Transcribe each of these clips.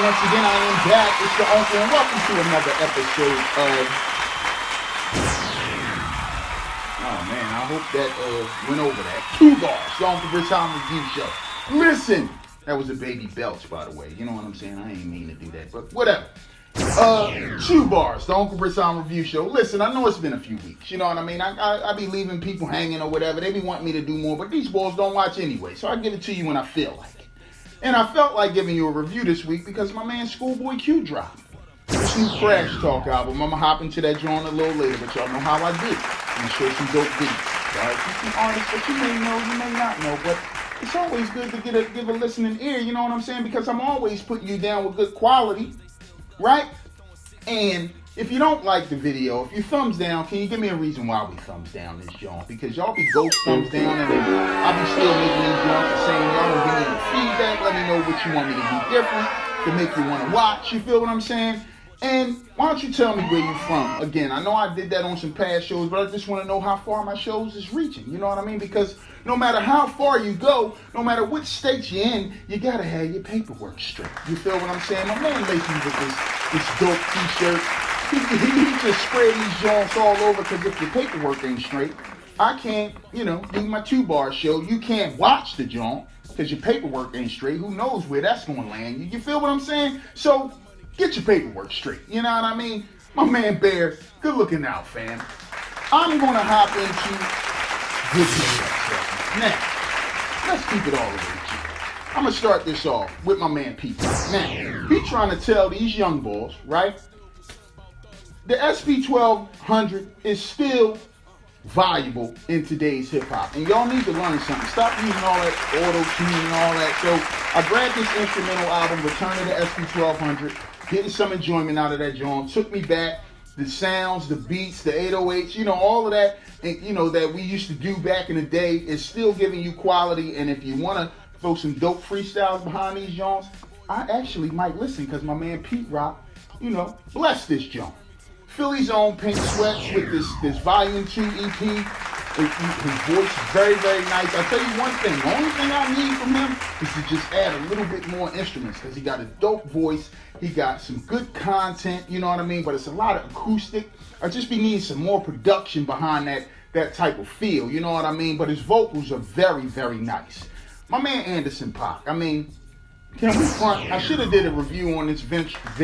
once again, I am back. It's the Uncle, and welcome to another episode of... Oh, man, I hope that went over that. TUBARS, the Uncle Rich Review Show. Listen, that was a baby belch, by the way. You know what I'm saying? I ain't mean to do that, but whatever. TUBARS, the Uncle Rich Review Show. Listen, I know it's been a few weeks. You know what I mean? I be leaving people hanging or whatever. They be wanting me to do more, but these balls don't watch anyway. So I give it to you when I feel like it. And I felt like giving you a review this week because my man ScHoolboy Q dropped this new CrasHTalk album. I'm going to hop into that joint a little later, but y'all know how I do. I'm going to show some dope videos. All right, some artists that you may know, you may not know, but it's always good to give a listening ear, you know what I'm saying? Because I'm always putting you down with good quality, right? And if you don't like the video, if you thumbs down, can you give me a reason why we thumbs down this joint? Because y'all be ghost thumbs down, and then I'll be still making these joints the same. Y'all don't give me any feedback. Let me know what you want me to do different to make you want to watch. You feel what I'm saying? And why don't you tell me where you're from? Again, I know I did that on some past shows, but I just want to know how far my shows is reaching. You know what I mean? Because no matter how far you go, no matter which state you're in, you got to have your paperwork straight. You feel what I'm saying? My man makes me with this dope t-shirt. He just spread these joints all over because if your paperwork ain't straight, I can't, do my TUBARS show. You can't watch the joint because your paperwork ain't straight. Who knows where that's going to land you? You feel what I'm saying? So get your paperwork straight. You know what I mean? My man Bear, good looking out, fam. I'm going to hop into this segment. Now, let's keep it all the way G. I'm going to start this off with my man Pete. Now, he trying to tell these young boys, right? The SP1200 is still valuable in today's hip-hop. And y'all need to learn something. Stop using all that auto-tune and all that. So I grabbed this instrumental album, Return of the SP1200, getting some enjoyment out of that joint. Took me back. The sounds, the beats, the 808s, all of that, that we used to do back in the day is still giving you quality. And if you want to throw some dope freestyles behind these joints, I actually might listen because my man Pete Rock, bless this joint. Philly's own Pink Sweats with this Volume 2 EP. His voice is very, very nice. I'll tell you one thing. The only thing I need from him is to just add a little bit more instruments because he got a dope voice. He got some good content, you know what I mean? But it's a lot of acoustic. I just be needing some more production behind that type of feel, you know what I mean? But his vocals are very, very nice. My man Anderson .Paak. I mean, can we front? I should have did a review on this Ventura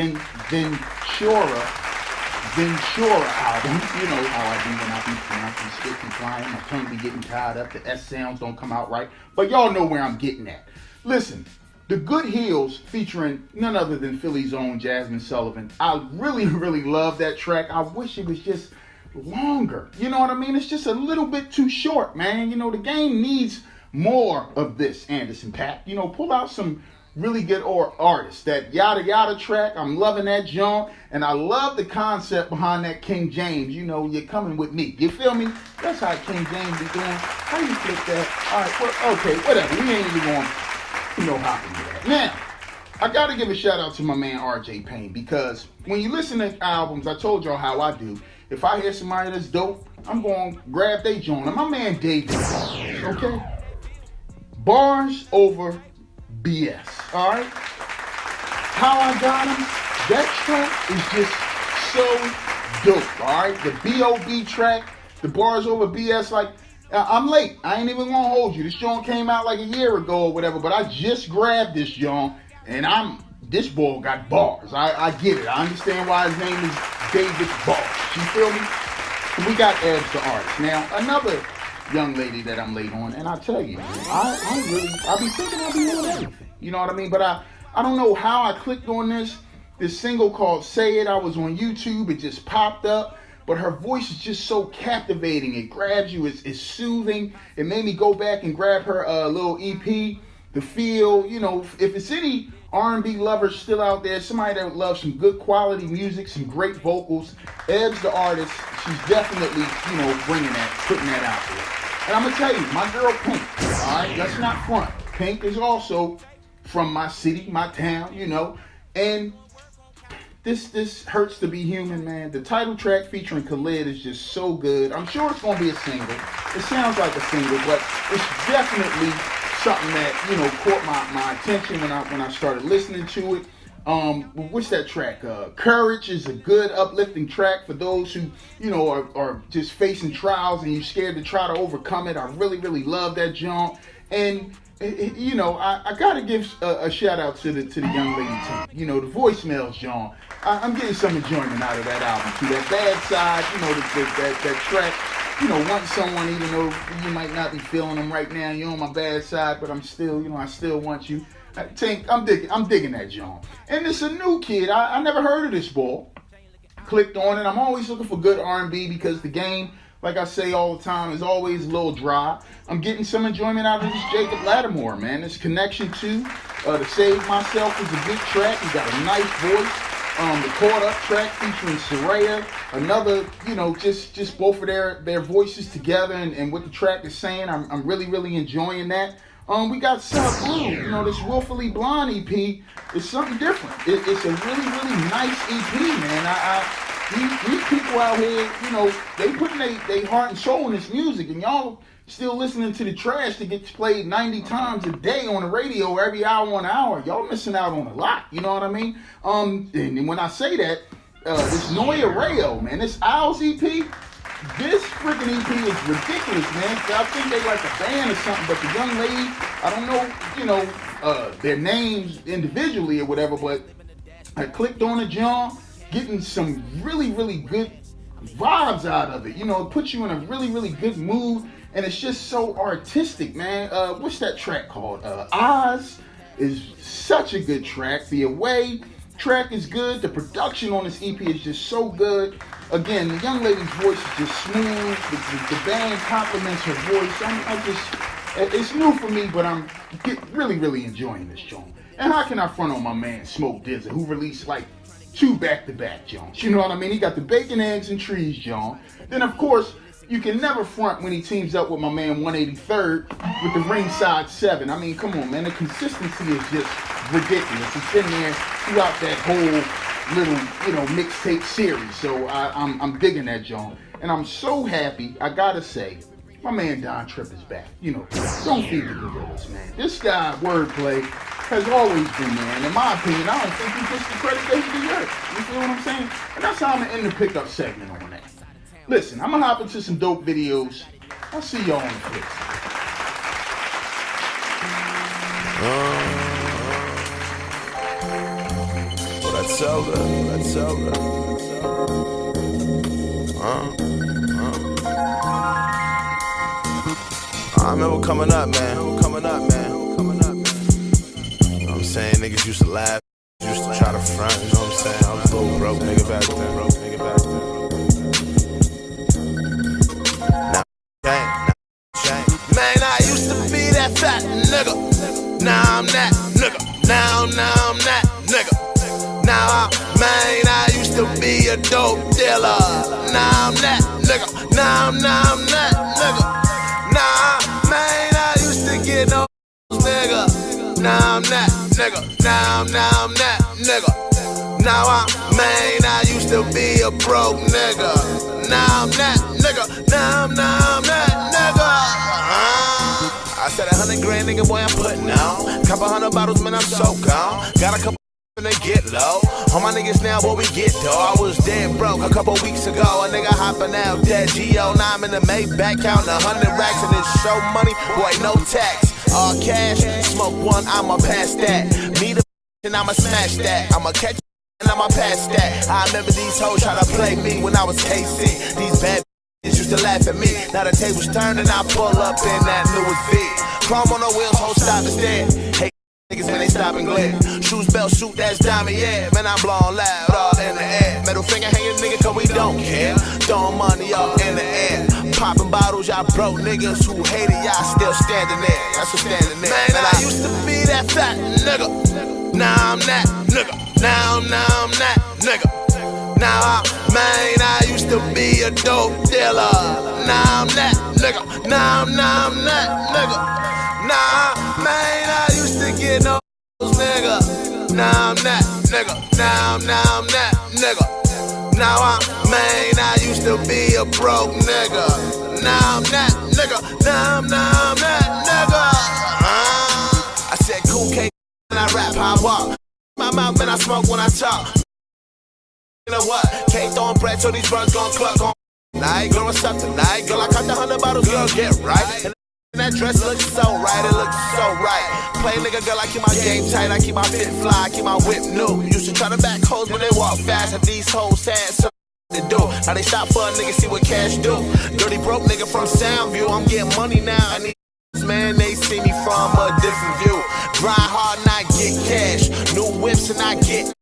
album. You know how I do when I be spitting flying. My tongue be getting tied up. The S sounds don't come out right. But y'all know where I'm getting at. Listen, The Good Heels featuring none other than Philly's own Jasmine Sullivan. I really, really love that track. I wish it was just longer. You know what I mean? It's just a little bit too short, man. The game needs more of this, Anderson .Paak. Pull out some really good artists. That Yada Yada track, I'm loving that joint. And I love the concept behind that King James. You're coming with me. You feel me? That's how King James be doing. How you flip that? All right, well, okay, whatever. We ain't even going, hopping with that. Now, I got to give a shout out to my man RJ Payne because when you listen to albums, I told y'all how I do. If I hear somebody that's dope, I'm going to grab they joint. And my man David Bars, okay? Bars over BS, all right? How I got him, that track is just so dope, all right? The B.O.B. track, the Bars over BS, like, I'm late. I ain't even gonna hold you. This joint came out like a year ago or whatever, but I just grabbed this joint, and this boy got bars. I get it. I understand why his name is David Bars. You feel me? And we got Ebs the artist. Now, another young lady that I'm late on, and I tell you, I be thinking I'll be doing everything. You know what I mean? But I don't know how I clicked on this single called Say It. I was on YouTube, it just popped up, but her voice is just so captivating. It grabs you, it's soothing. It made me go back and grab her little EP, The Feel. If it's any R&B lovers still out there, somebody that would love some good quality music, some great vocals, Ebs the artist, she's definitely, putting that out there. And I'm going to tell you, my girl Pink, all right, let's not front. Pink is also from my city, my town, and this hurts to be human, man. The title track featuring Khalid is just so good. I'm sure it's going to be a single. It sounds like a single, but it's definitely something that, caught my attention when I started listening to it. What's that track? Courage is a good uplifting track for those who, you know, are just facing trials and you're scared to try to overcome it. I really, really love that jump. And you know, I gotta give a shout out to the young lady team. You know, the voicemails, John. I'm getting some enjoyment out of that album too. That bad side, you know, that track. You know, want someone even though you might not be feeling them right now. You're on my bad side, but I'm still, you know, I still want you. Tank, I'm digging that John. And it's a new kid. I never heard of this boy. Clicked on it. I'm always looking for good R&B because the game, like I say all the time, is always a little dry. I'm getting some enjoyment out of this Jacob Lattimore, man. This Connection 2, To Save Myself is a good track. He got a nice voice. The Caught Up track featuring Soraya, another, you know, just both of their voices together and what the track is saying. I'm really, really enjoying that. We got Sub Blue, you know, this Willfully Blonde EP is something different. It's a really, really nice EP, man. These people out here, you know, they putting their heart and soul in this music, and y'all still listening to the trash that gets played 90 times a day on the radio every hour on hour. Y'all missing out on a lot, you know what I mean? And when I say that, this Noya Rayo, man, this Owls EP, this freaking EP is ridiculous, man. I think they like a band or something, but the young lady, I don't know, you know, their names individually or whatever, but I clicked on the John, getting some really, really good vibes out of it. You know, it puts you in a really, really good mood. And it's just so artistic, man. What's that track called? Oz is such a good track. The Away track is good. The production on this EP is just so good. Again, the young lady's voice is just smooth. The band complements her voice. It's new for me, but I'm really, really enjoying this joint. And how can I front on my man Smoke Dizza, who released like 2 back-to-back joints? You know what I mean? He got the Bacon, Eggs, and Trees joint. Then, of course, you can never front when he teams up with my man 183rd with the Ringside 7. I mean, come on, man. The consistency is just ridiculous. It's been there throughout that whole little, you know, mixtape series. So I'm digging that, John. And I'm so happy, I gotta say, my man Don Tripp is back. You know, don't feed the gorillas, man. This guy, wordplay, has always been, man. In my opinion, I don't think he gets the credit that he deserves. You feel what I'm saying? And that's how I'm gonna end the pickup segment on that. Listen, I'm gonna hop into some dope videos. I'll see y'all on the flip. Oh, that's so good. That's so good. I remember coming up, man. You know what I'm saying? Niggas used to laugh, used to try to front. You know what I'm saying? I was a little broke nigga back then. Man, I used to be that fat nigga. Now I'm that nigga. Now I'm that nigga. Now I used to be a dope dealer. Now I'm that nigga. Now I'm that nigga. I used to get no nigga. Now I'm that nigga. Now I'm that nigga. I used to be a broke nigga. Now I'm that nigga. Now I'm that nigga. I said 100 grand, nigga, boy, I'm putting on. Couple hundred bottles, man, I'm so gone. Got a couple and they get low. All my niggas now, boy, we get though. I was dead broke a couple weeks ago. A nigga hopping out dead G.O. Now I'm in the Maybach counting 100 racks and this show money, boy, no tax. All cash, smoke one, I'ma pass that. Me the and I'ma smash that. I'ma catch and I'ma pass that. I remember these hoes try to play me when I was KC. These bad used to laugh at me. Now the tables turn and I pull up in that newest V. Chrome on the wheels, whole stop instead. Hey, niggas, man, they stop and glare. Shoes, belt, suit, that's diamond, yeah. Man, I'm blowing loud, all in the air. Middle finger hanging, nigga, cause we don't care. Throwing money up in the air. Popping bottles, y'all broke niggas who hated y'all still standing there. That's what's standing there. Man, I used to be that fat nigga. Now I'm that nigga. Now I'm that nigga. I used to be a dope dealer. Now I'm that nigga. Now I'm that nigga. I used to get no nigga. Now I'm that nigga. Now I'm that nigga. I used to be a broke nigga. Now I'm that nigga. Now I'm that nigga. I said cool K and I rap how I walk. My my mouth, man, I smoke when I talk. You know what? Can't throw bread till these runs gon' cluck on. Night, girl, what's up tonight? Girl, I caught the 100 bottles, girl, get right. And that dress looks so right, it looks so right. Play nigga, girl, I keep my game tight, I keep my fit fly, I keep my whip new. Used to try to back hoes when they walk fast, and these hoes had something to do. Now they stop for a nigga, see what cash do. Dirty broke nigga from Soundview, I'm getting money now. And these man, they see me from a different view. Grind hard and I get cash, new whips and I get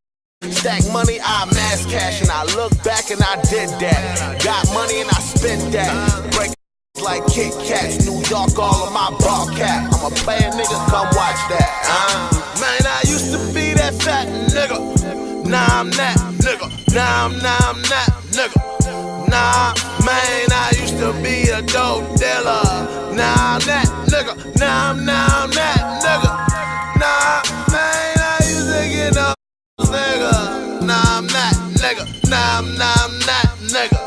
stack money, I mass cash, and I look back and I did that. Got money and I spent that. Break like Kit Kats, New York, all of my ball cap. I'm a player nigga, come watch that. Man, I used to be that fat nigga. Nah, I'm that nigga. Nah, I'm that nigga. Nah, man, I used to be a dope dealer. Nah, I'm that nigga. Nah, I'm that nigga. Nah, man, I used to get up. Nigga, nah, I'm that nigga. Nah, I'm that nigga.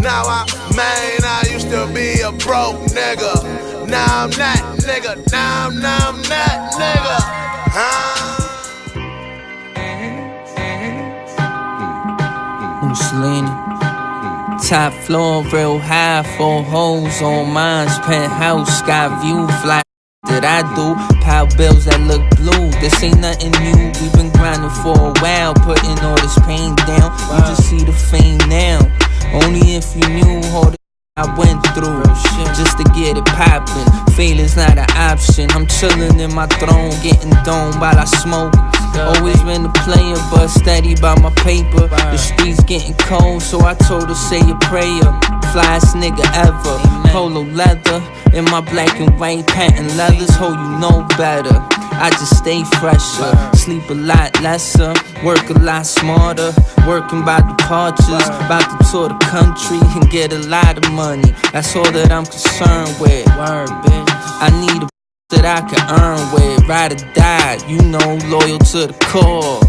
Now I used to be a broke nigga. Now I'm that nigga. Now I'm that nigga. Musalini, top floor, real high, 4 hoes on mine's penthouse, sky view, fly. That I do, power bills that look blue. This ain't nothing new, we've been grinding for a while, putting all this pain down. You just see the fame now, only if you knew all the I went through, just to get it poppin'. Failure's not an option, I'm chillin' in my throne, getting domed while I smoke. Always been a player, but steady by my paper. The streets getting cold, so I told her say a prayer. Flyest nigga ever, polo leather in my black and white patent leathers. Ho, you know better. I just stay fresher, sleep a lot lesser, work a lot smarter, working by departures, about to tour the country and get a lot of money. That's all that I'm concerned with. I need a that I can earn with, ride or die, you know, loyal to the core.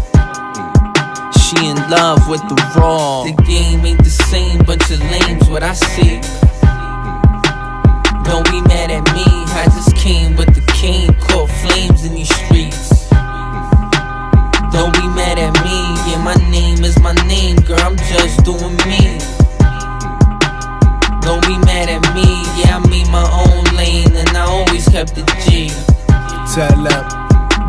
She in love with the raw. The game ain't the same, bunch of lames, what I see. Don't be mad at me, I just came with the king, caught flames in these streets. Don't be mad at me, yeah, my name is my name, girl, I'm just doing me. Don't be mad at me, yeah, I made my own lane, and I always kept the G. Tell up.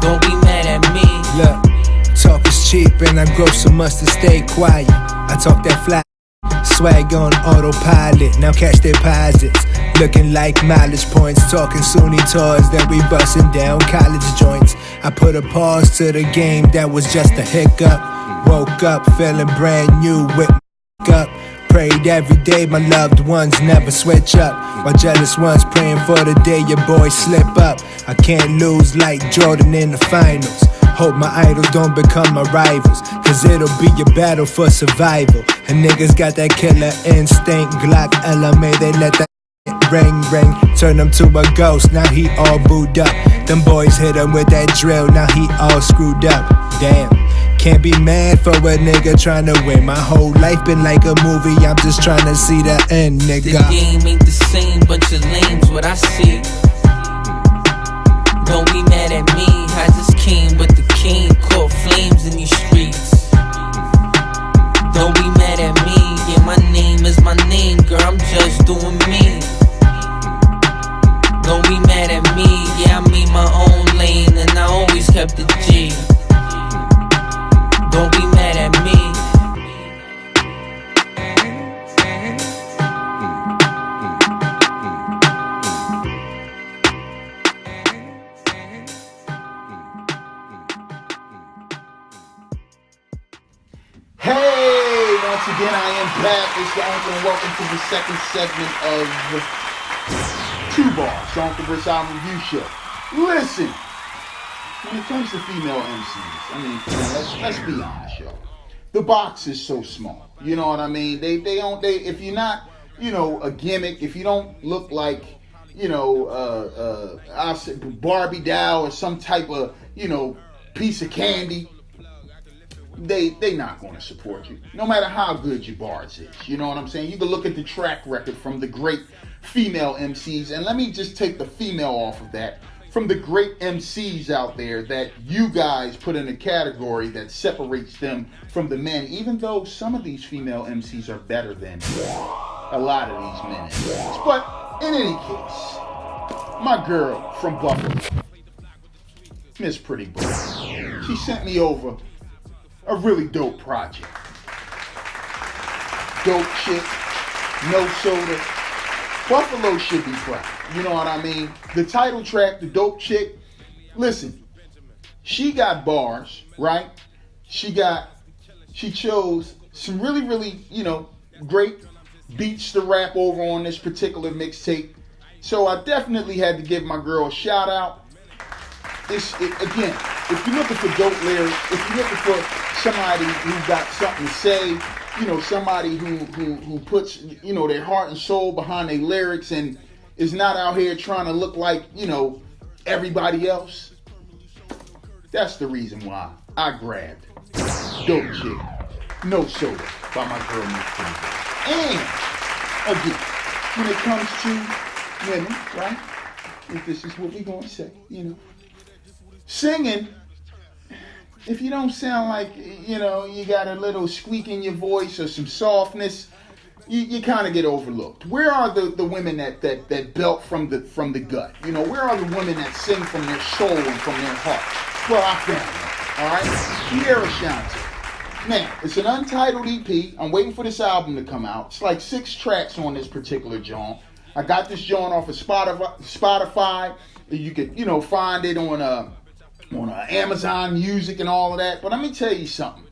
Don't be mad at me. Look, talk is cheap and I grow so much to stay quiet. I talk that fly, swag on autopilot, now cash deposits. Looking like mileage points, talking SUNY tours, then we bustin' down college joints. I put a pause to the game, that was just a hiccup. Woke up feeling brand new with my up. Prayed every day my loved ones never switch up, while jealous ones praying for the day your boys slip up. I can't lose like Jordan in the finals. Hope my idols don't become my rivals, cause it'll be a battle for survival. And niggas got that killer instinct, Glock LMA, they let that ring, turn him to a ghost, now he all booed up. Them boys hit him with that drill, now he all screwed up. Damn, can't be mad for a nigga trying to win. My whole life been like a movie, I'm just trying to see the end, nigga. The game ain't the same, bunch of lames, what I see. Don't be mad at me, I just came with the king, caught flames in these streets. Don't be mad at me, yeah, my name is my name, girl, I'm just doing me. Don't be mad at me, yeah, I made my own lane, and I always kept the G. Don't be mad at me. Hey, once again, I am back. It's your uncle, and welcome to the second segment of TUBARS, the Uncle Britt's Album Review Show. Listen, when it comes to female MCs, I mean, let's be honest, yo. The box is so small. You know what I mean? They if you're not, you know, a gimmick, if you don't look like, you know, Barbie doll or some type of, you know, piece of candy, they not going to support you, no matter how good your bars is. You know what I'm saying? You can look at the track record from the great female MCs, and let me just take the female off of that from the great MCs out there that you guys put in a category that separates them from the men, even though some of these female MCs are better than a lot of these men MCs. But in any case, my girl from Buffalo, Miss Pretty Boy, she sent me over a really dope project. Dope chick, no soda. Buffalo should be proud. You know what I mean? The title track, The Dope Chick, listen, she got bars, right? She chose some really, really, great beats to rap over on this particular mixtape. So I definitely had to give my girl a shout out. Again, if you're looking for dope lyrics, if you're looking for somebody who got something to say, somebody who puts, their heart and soul behind their lyrics and is not out here trying to look like, everybody else. That's the reason why I grabbed Dope Chick, No Soda by my girl Miss Pretty Boy. And again, when it comes to women, right? If this is what we're gonna say, singing. If you don't sound like, you got a little squeak in your voice or some softness, you kind of get overlooked. Where are the women that belt from the gut? Where are the women that sing from their soul and from their heart? Well, I found them, all right? Kiara Shante. Man, it's an untitled EP. I'm waiting for this album to come out. It's like 6 tracks on this particular joint. I got this joint off of Spotify. You could, find it on Amazon Music and all of that. But let me tell you something.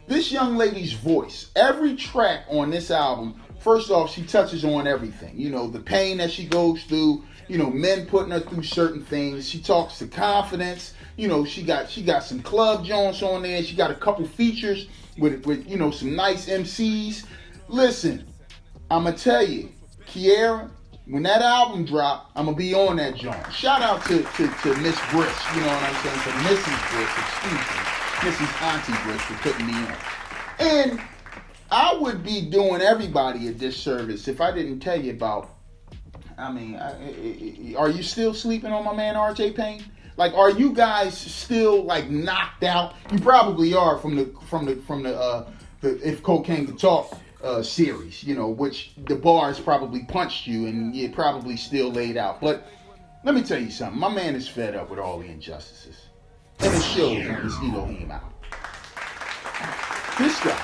This young lady's voice, every track on this album, first off, she touches on everything. The pain that she goes through, men putting her through certain things. She talks to confidence. She got some club joints on there. She got a couple features with some nice MCs. Listen, I'ma tell you, Kiara, when that album drop, I'm going to be on that joint. Shout out to Miss Briss, you know what I'm saying? To Mrs. Briss, Mrs. Auntie Briss for putting me on. And I would be doing everybody a disservice if I didn't tell you about, are you still sleeping on my man RJ Payne? Like, are you guys still, knocked out? You probably are from the If Cocaine Could Talk series, which the bars probably punched you and you're probably still laid out. But let me tell you something. My man is fed up with all the injustices. And it shows on this Elohim album. This guy,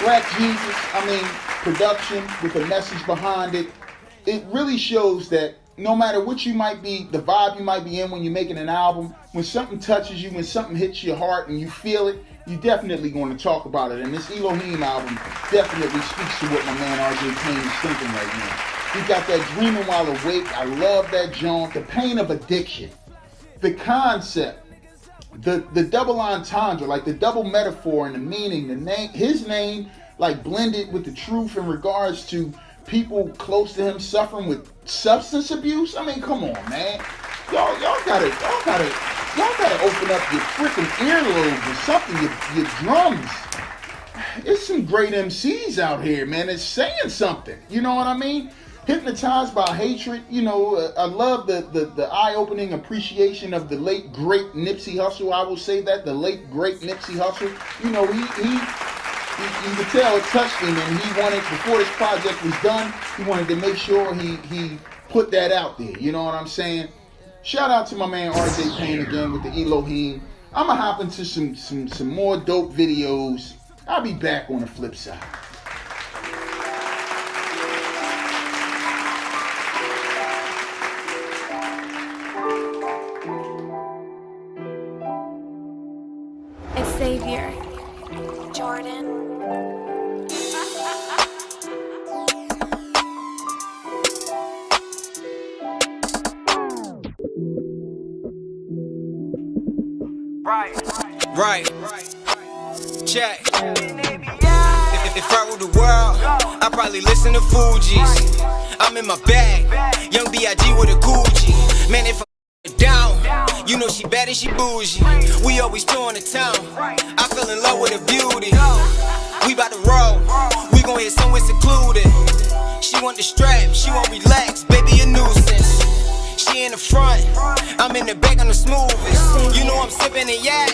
Black Jesus, production with a message behind it. It really shows that no matter what you might be, the vibe you might be in when you're making an album, when something touches you, when something hits your heart and you feel it, you definitely going to talk about it. And this Elohim album definitely speaks to what my man RJ Payne is thinking right now. He got that Dreaming While Awake. I love that joint. The pain of addiction. The concept. The double entendre, the double metaphor and the meaning, the name, his name, blended with the truth in regards to people close to him suffering with substance abuse. Come on, man. Y'all gotta open up your freaking earlobes or something, your drums. There's some great MCs out here, man. It's saying something. You know what I mean? Hypnotized by Hatred. I love the eye-opening appreciation of the late, great Nipsey Hussle. I will say that, the late, great Nipsey Hussle. You could tell it touched him, and he wanted, before this project was done, he wanted to make sure he put that out there. You know what I'm saying? Shout out to my man RJ Payne again with the Elohim. I'm going to hop into some more dope videos. I'll be back on the flip side. Xavier, Jordan. Right. Check. If I rule the world, I'd probably listen to Fugees. I'm in my bag, young B.I.G. with a Gucci. Man, if I down, you know she bad and she bougie. We always touring the town. I fell in love with her beauty. We bout to roll, we gon' hit somewhere secluded. She want the strap, she won't relax, baby a nuisance. She She in the front, I'm in the back on the smoothest. You know I'm sipping and yak.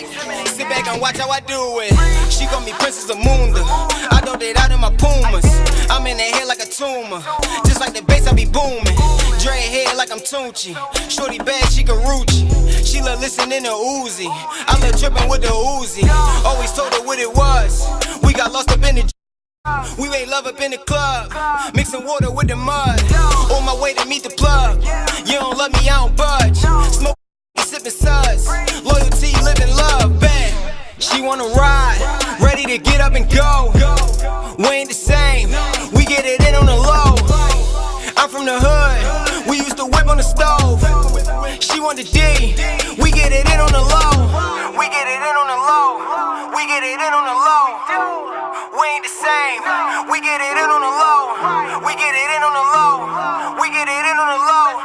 Sit back and watch how I do it. She call me Princess Amunda. I throw that out in my Pumas. I'm in the head like a tumor. Just like the bass, I be booming. Dread head like I'm Tunchi. Shorty bad, she Karuchi. She love listening to Uzi. I love tripping with the Uzi. Always told her what it was. We got lost up in the. We made love up in the club, mixing water with the mud. On my way to meet the plug. You don't love me, I don't budge. Smoke, sipping suds. Loyalty, living love, bang. She wanna ride, ready to get up and go. We ain't the same, we get it in on the low. I'm from the hood, we used to whip on the stove. She want the D, we get it in on the low. We get it in on the low, we get it in on the low. We ain't the same, we get it in on the low. We get it in on the low, we get it in on the low.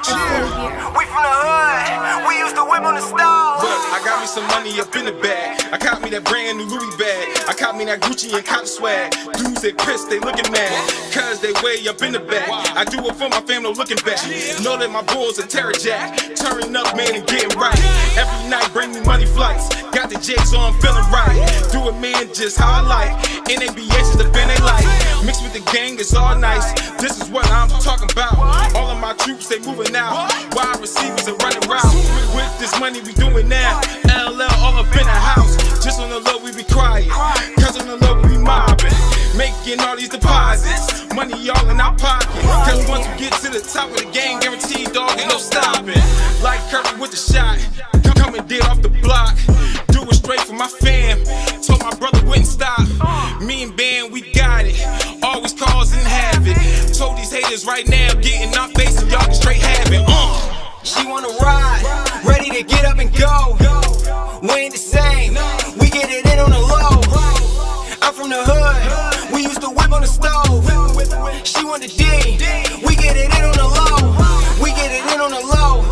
We from the hood, we used to whip on the stove. Look, I got me some money up in the bag. I caught me that brand new Louis bag. I caught me that Gucci and cop swag. Dudes they pissed, they looking mad, cause they way up in the bag. I do it for my family looking back. Know that my bulls are terror jack. Turning up, man, and getting right. Every night bring me money flights. Got the J's on, feeling right. Do it, man, just how I like. NABH is the band they like. Mixed with the gang, it's all nice. This is what I'm talking about. All of my troops, they moving out. Wide receivers are running routes. With this money we doing now. LL all up in the house. Just on the low we be quiet. Cause on the low we be mobbing. Making all these deposits. Money all in our pocket. Cause once we get to the top of the game, guaranteed dog ain't no stopping. Like Curry with the shot. Come and did off the block. Do it straight for my fam. Told my brother wouldn't stop. Me and Bam, we got it. Always cause and have it. Told these haters right now, get in our face and y'all can straight have it. She wanna ride, ready to get up and go. We ain't the same, we get it in on the low. I'm from the hood, we used to whip on the stove. She want the D, we get it in on the low. We get it in on the low,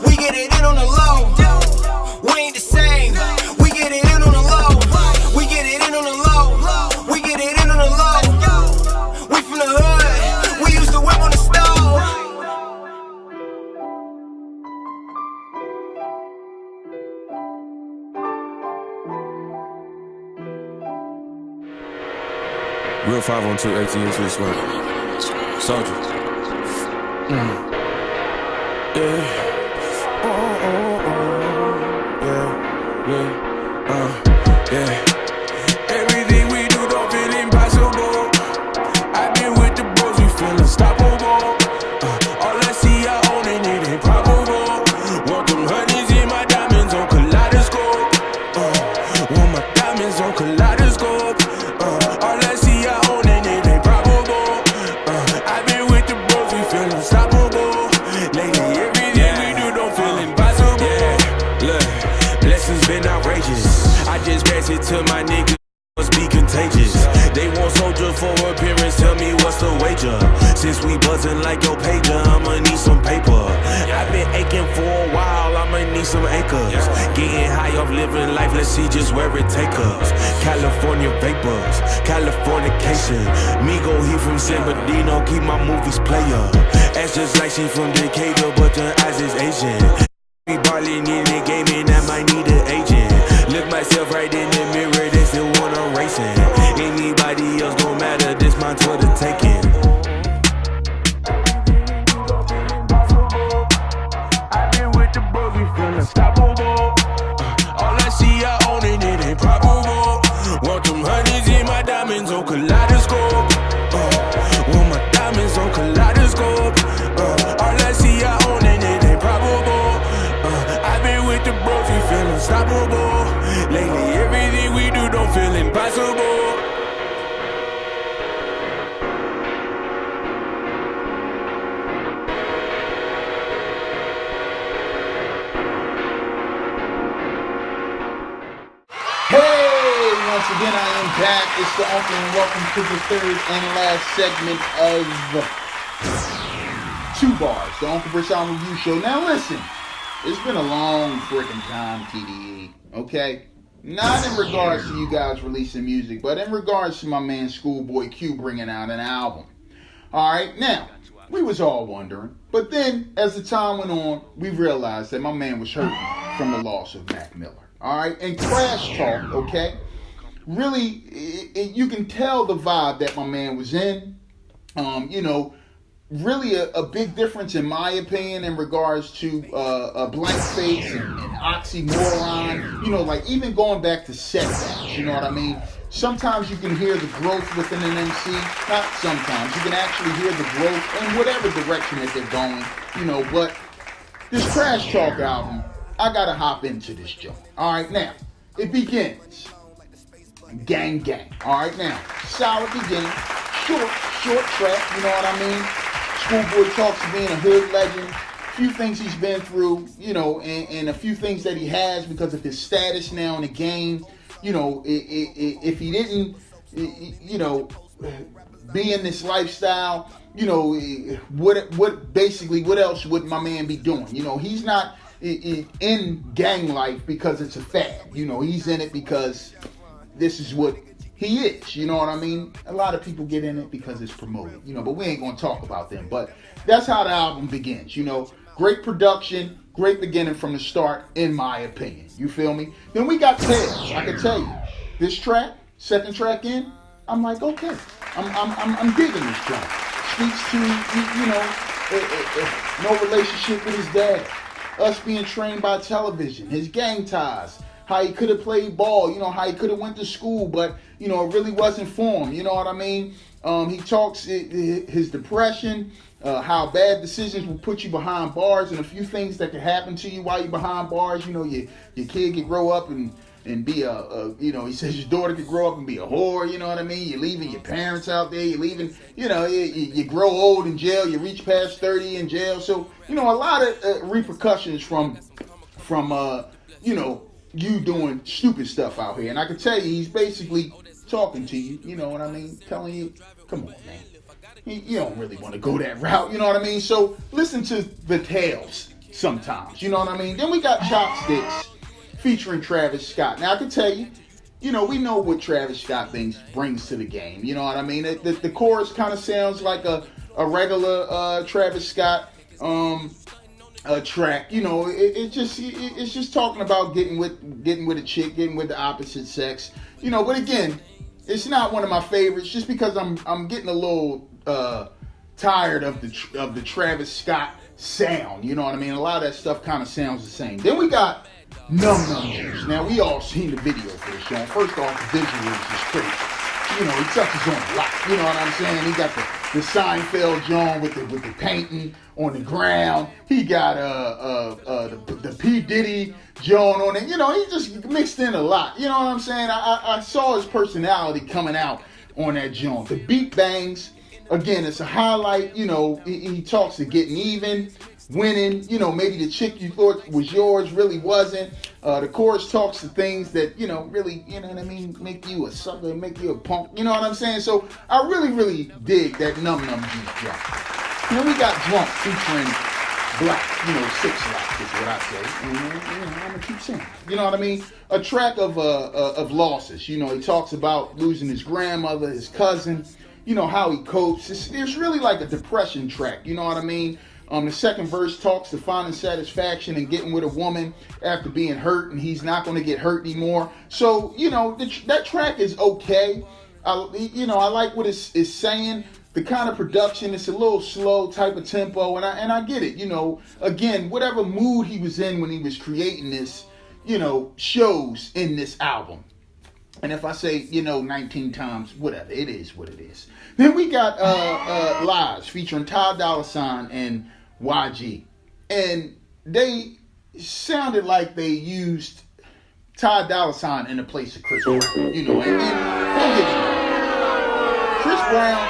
we get it in on the low. We ain't the same, we get it in on the low. We get it in on the low, we get it in on the low. We from the hood, we used to whip on the stove. Real 512 ATM to the sweat. Soulja. Yeah. Yeah. Everything we do don't feel impossible. I've been with the boys, we feel unstoppable. All I see, I own it, it ain't probable. Want them honeys in my diamonds on kaleidoscope. Want my diamonds on kaleidoscope. All I see, I own it, it ain't probable. I've been with the boys, we feel unstoppable. Lately, everything we do don't feel impossible. Yeah, look, blessings been outrageous. I just pass it to my niggas, must be contagious. They want Soulja for appearance, tell me what's the wager. Since we buzzing like your pager, I'ma need some paper. I've been aching for a while, I'ma need some acres. Getting high off living life, let's see just where it take us. California vapors, Californication. Migo, he from San Bernardino, keep my movies player. That's just like she from Decatur, but the eyes is Asian. We barley in the game and I might need an agent. Look myself right in the mirror, they still wanna racing. Anybody else don't matter, this mine's for the taking. I've been with the bros, we feel unstoppable. All I see, I own it, it ain't probable. Want them honeys in my diamonds on kaleidoscope. Want my diamonds on kaleidoscope. All I see, I own it, it ain't probable. I've been with the bros, we feel unstoppable. Lately, everything we do don't feel impossible. Hey, once again, I am back. It's the Uncle, and welcome to the third and last segment of TUBARS, the Uncle Brashon Review Show. Now listen, it's been a long freaking time, TDE, okay? Not in regards to you guys releasing music, but in regards to my man ScHoolboy Q bringing out an album. Alright, now, we was all wondering. But then, as the time went on, we realized that my man was hurting from the loss of Mac Miller. All right, and CrasHTalk, okay, really, you can tell the vibe that my man was in. You know, really a big difference in my opinion in regards to a blank face and oxymoron. You know, like even going back to setbacks. You know what I mean? Sometimes you can hear the growth within an MC. Not sometimes. You can actually hear the growth in whatever direction that they're going. You know, but this CrasHTalk album, I gotta hop into this joint. All right, now it begins. Gang, gang. All right, now solid beginning. Short track. You know what I mean? ScHoolboy talks to being a hood legend. Few things he's been through. You know, and a few things that he has because of his status now in the game. You know, if he didn't, you know, be in this lifestyle, you know, what else would my man be doing? You know, he's not in gang life because it's a fad. You know, he's in it because this is what he is. You know what I mean? A lot of people get in it because it's promoted, you know, but we ain't going to talk about them. But that's how the album begins, you know. Great production, great beginning from the start, in my opinion. You feel me? Then we got Tales. I can tell you, this track, second track in, I'm like, okay, I'm digging this track. Speaks to, you know, no relationship with his dad, us being trained by television, his gang ties, how he could have played ball, you know, how he could have went to school, but, you know, it really wasn't for him. You know what I mean? He talks his depression, how bad decisions will put you behind bars, and a few things that can happen to you while you're behind bars. You know, your kid could grow up and be you know, he says your daughter could grow up and be a whore. You know what I mean? You're leaving your parents out there. You're leaving, you know, you grow old in jail. You reach past 30 in jail. So, you know, a lot of repercussions from you know, you doing stupid stuff out here. And I can tell you, he's basically talking to you, you know what I mean? Telling you, come on, man. You don't really want to go that route, you know what I mean? So listen to the tales sometimes, you know what I mean? Then we got Chopsticks featuring Travis Scott. Now I can tell you, you know, we know what Travis Scott brings to the game, you know what I mean? The chorus kind of sounds like a regular Travis Scott track. You know, it's just talking about getting with a chick, getting with the opposite sex, you know. But again, it's not one of my favorites just because I'm getting a little tired of the Travis Scott sound. You know what I mean? A lot of that stuff kind of sounds the same. Then we got Num Num Juice. Now we all seen the video for this show. First off, the visuals is crazy. You know, he touches on a lot. You know what I'm saying? He got the Seinfeld John with the painting on the ground. He got the P. Diddy John on it. You know, he just mixed in a lot. You know what I'm saying? I saw his personality coming out on that John. The beat bangs. Again, it's a highlight. You know, he talks to getting even, winning. You know, maybe the chick you thought was yours really wasn't. The chorus talks to things that, you know, really, you know what I mean, make you a sucker, make you a punk. You know what I'm saying? So I really dig that Num Num Juice drop. Then we got Drunk featuring Black. You know, 6 Lack is what I say. You know, I'm gonna keep saying. You know what I mean? A track of losses. You know, he talks about losing his grandmother, his cousin. You know, how he copes. It's really like a depression track. You know what I mean? The second verse talks to finding satisfaction and getting with a woman after being hurt, and he's not going to get hurt anymore. So, you know, that track is okay. I like what it's saying. The kind of production, it's a little slow type of tempo, and I get it. You know, again, whatever mood he was in when he was creating this, you know, shows in this album. And if I say, you know, 19 times, whatever, it is what it is. Then we got Lies featuring Ty Dolla $ign and YG. And they sounded like they used Ty Dolla $ign in the place of Chris Brown. You know, and don't get me wrong. Chris Brown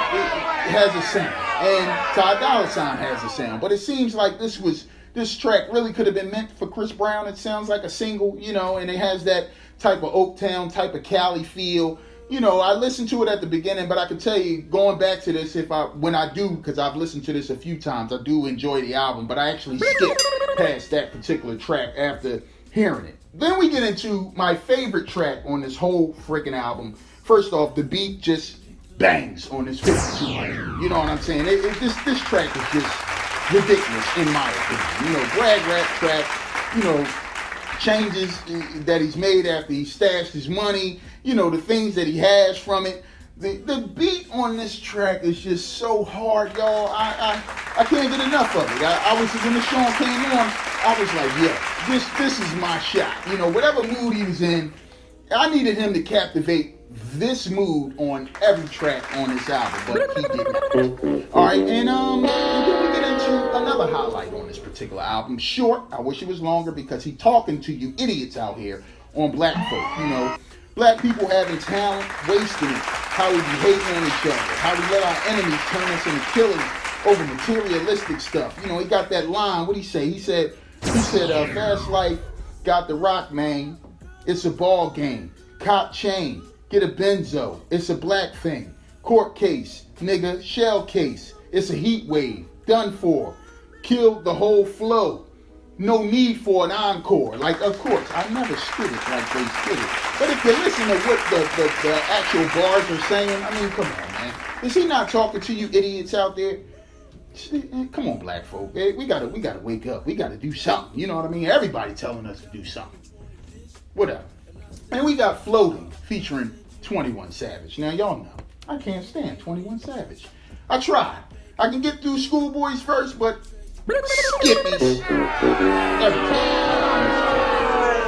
has a sound, and Ty Dolla $ign has a sound. But it seems like this track really could have been meant for Chris Brown. It sounds like a single, you know, and it has that type of Oaktown, type of Cali feel. You know, I listened to it at the beginning, but I can tell you, going back to this, when I do, because I've listened to this a few times, I do enjoy the album, but I actually skipped past that particular track after hearing it. Then we get into my favorite track on this whole freaking album. First off, the beat just bangs on this 5200. You know what I'm saying? This track is just ridiculous in my opinion. You know, brag rap track, you know, changes that he's made after he stashed his money, you know, the things that he has from it. The beat on this track is just so hard, y'all. I can't get enough of it. I was, when the song came on, I was like, yeah, this is my shot. You know, whatever mood he was in, I needed him to captivate this mood on every track on this album, but he didn't. All right, and then we get into another highlight on this particular album. Short, I wish it was longer because he talking to you idiots out here on black folk. You know, black people having talent, wasting it. How we be hating on each other. How we let our enemies turn us into killers over materialistic stuff. You know, he got that line. What'd he say? He said, fast life got the rock, man. It's a ball game. Cop chain. Get a benzo. It's a black thing. Court case. Nigga. Shell case. It's a heat wave. Done for. Killed the whole flow. No need for an encore. Like, of course, I never spit it like they spit it. But if you listen to what the actual bars are saying, I mean, come on, man. Is he not talking to you idiots out there? Come on, black folk. We gotta wake up. We gotta do something. You know what I mean? Everybody telling us to do something. Whatever. And we got Floating featuring 21 Savage. Now, y'all know, I can't stand 21 Savage. I tried. I can get through ScHoolboy's verse, but skippies. Everything.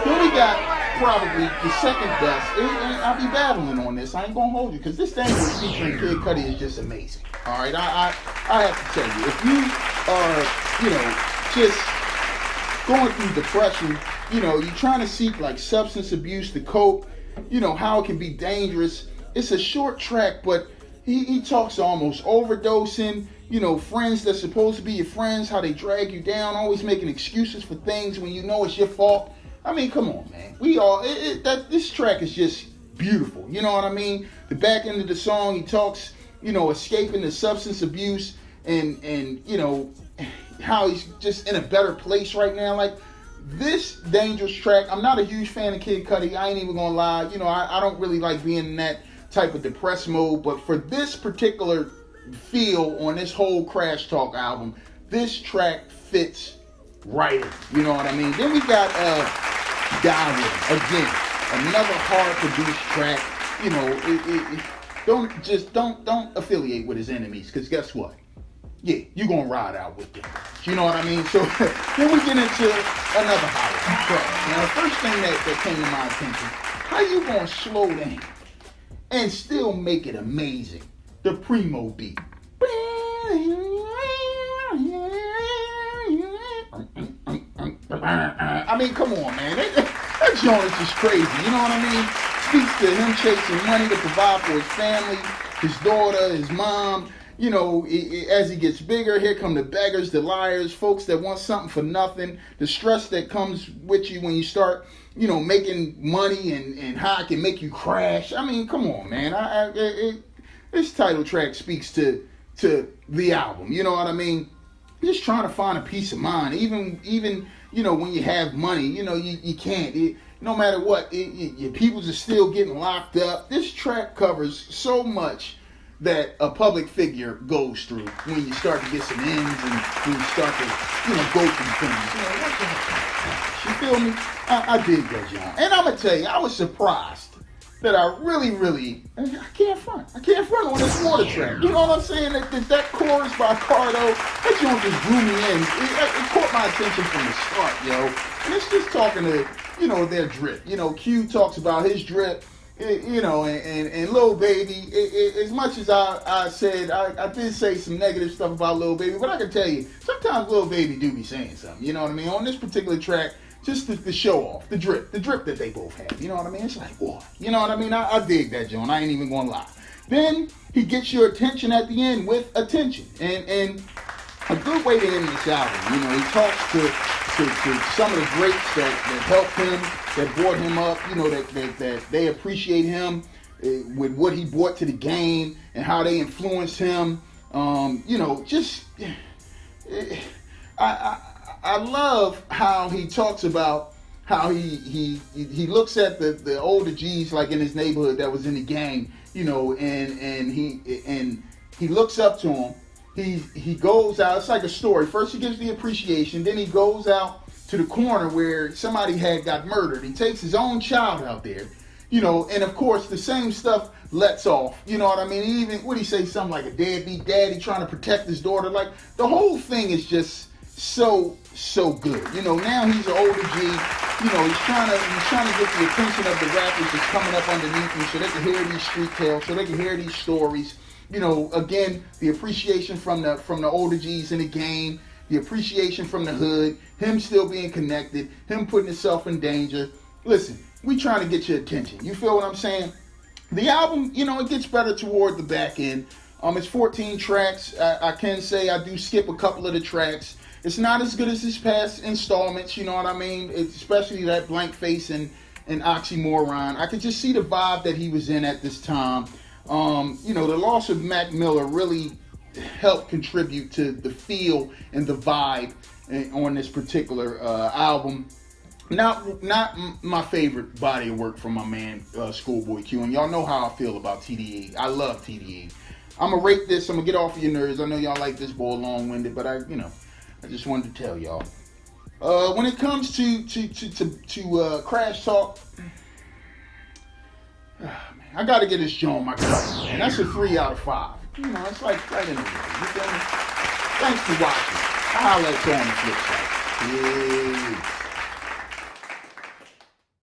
Then we got probably the second best. And I'll be battling on this. I ain't gonna hold you, because this thing with featuring Kid Cudi is just amazing. All right, I have to tell you, if you are, you know, just going through depression, you know, you're trying to seek like substance abuse to cope, you know, how it can be dangerous. It's a short track, but he talks almost overdosing, you know, friends that's supposed to be your friends, how they drag you down, always making excuses for things when you know it's your fault. I mean, come on, man. This track is just beautiful. You know what I mean? The back end of the song, he talks, you know, escaping the substance abuse and you know, how he's just in a better place right now. Like, this dangerous track, I'm not a huge fan of Kid Cudi. I ain't even gonna lie. You know, I don't really like being in that type of depressed mode. But for this particular feel on this whole CrasHTalk album, this track fits right in. You know what I mean? Then we got Darwin again, another hard produced track. You know, don't affiliate with his enemies, because guess what? Yeah, you're gonna ride out with them. You know what I mean? So then we get into another highlight track. Now, the first thing that came to my attention, how you gonna slow down and still make it amazing? The Primo beat. I mean, come on, man. That joint is just crazy. You know what I mean? Speaks to him chasing money to provide for his family, his daughter, his mom. You know, as he gets bigger, here come the beggars, the liars, folks that want something for nothing, the stress that comes with you when you start, you know, making money and how it can make you crash. I mean, come on, man. This title track speaks to the album. You know what I mean? Just trying to find a peace of mind. Even you know, when you have money, you know, you can't. No matter what, your peoples are still getting locked up. This track covers so much that a public figure goes through when you start to get some ends and when you start to, you know, go through things. You know, you feel me? I dig that, John. And I'm going to tell you, I was surprised that I really, I can't front on this water track. You know what I'm saying? That chorus by Cardo, that joint just drew me in. It caught my attention from the start, yo. And it's just talking to, you know, their drip. You know, Q talks about his drip. You know, and Lil Baby, as much as I said, I did say some negative stuff about Lil Baby, but I can tell you, sometimes Lil Baby do be saying something, you know what I mean? On this particular track, just the show off, the drip that they both have, you know what I mean? It's like, boy, you know what I mean? I dig that, John, I ain't even gonna lie. Then he gets your attention at the end with Attention, and a good way to end this album, you know, he talks to some of the greats that helped him, that brought him up, you know, that they appreciate him with what he brought to the game and how they influenced him. You know, just I love how he talks about how he looks at the older G's like in his neighborhood that was in the gang, you know, and he looks up to him. He goes out. It's like a story. First he gives the appreciation, then he goes out to the corner where somebody had got murdered. He takes his own child out there, you know, and of course the same stuff lets off. You know what I mean? Even what he say, something like a deadbeat daddy trying to protect his daughter. Like the whole thing is just so good. You know, now he's an older G. You know, he's trying to get the attention of the rappers that's coming up underneath him so they can hear these street tales, so they can hear these stories. You know, again, the appreciation from the older G's in the game, the appreciation from the hood, him still being connected, him putting himself in danger. Listen, we trying to get your attention. You feel what I'm saying? The album, you know, it gets better toward the back end. It's 14 tracks. I can say I do skip a couple of the tracks. It's not as good as his past installments, you know what I mean? Especially that Blank Face and Oxymoron. I could just see the vibe that he was in at this time. You know, the loss of Mac Miller really helped contribute to the feel and the vibe on this particular album. Not my favorite body of work from my man ScHoolboy Q, and y'all know how I feel about TDE. I love TDE. I'm gonna rate this. I'm gonna get off of your nerves. I know y'all like this boy long-winded, but I just wanted to tell y'all. When it comes to CrasHTalk, I gotta get this joint on my gut, and that's a 3 out of 5. You know, it's like right in the middle. You feel me? Thanks for watching. I'll let you on the flip side. Yeah.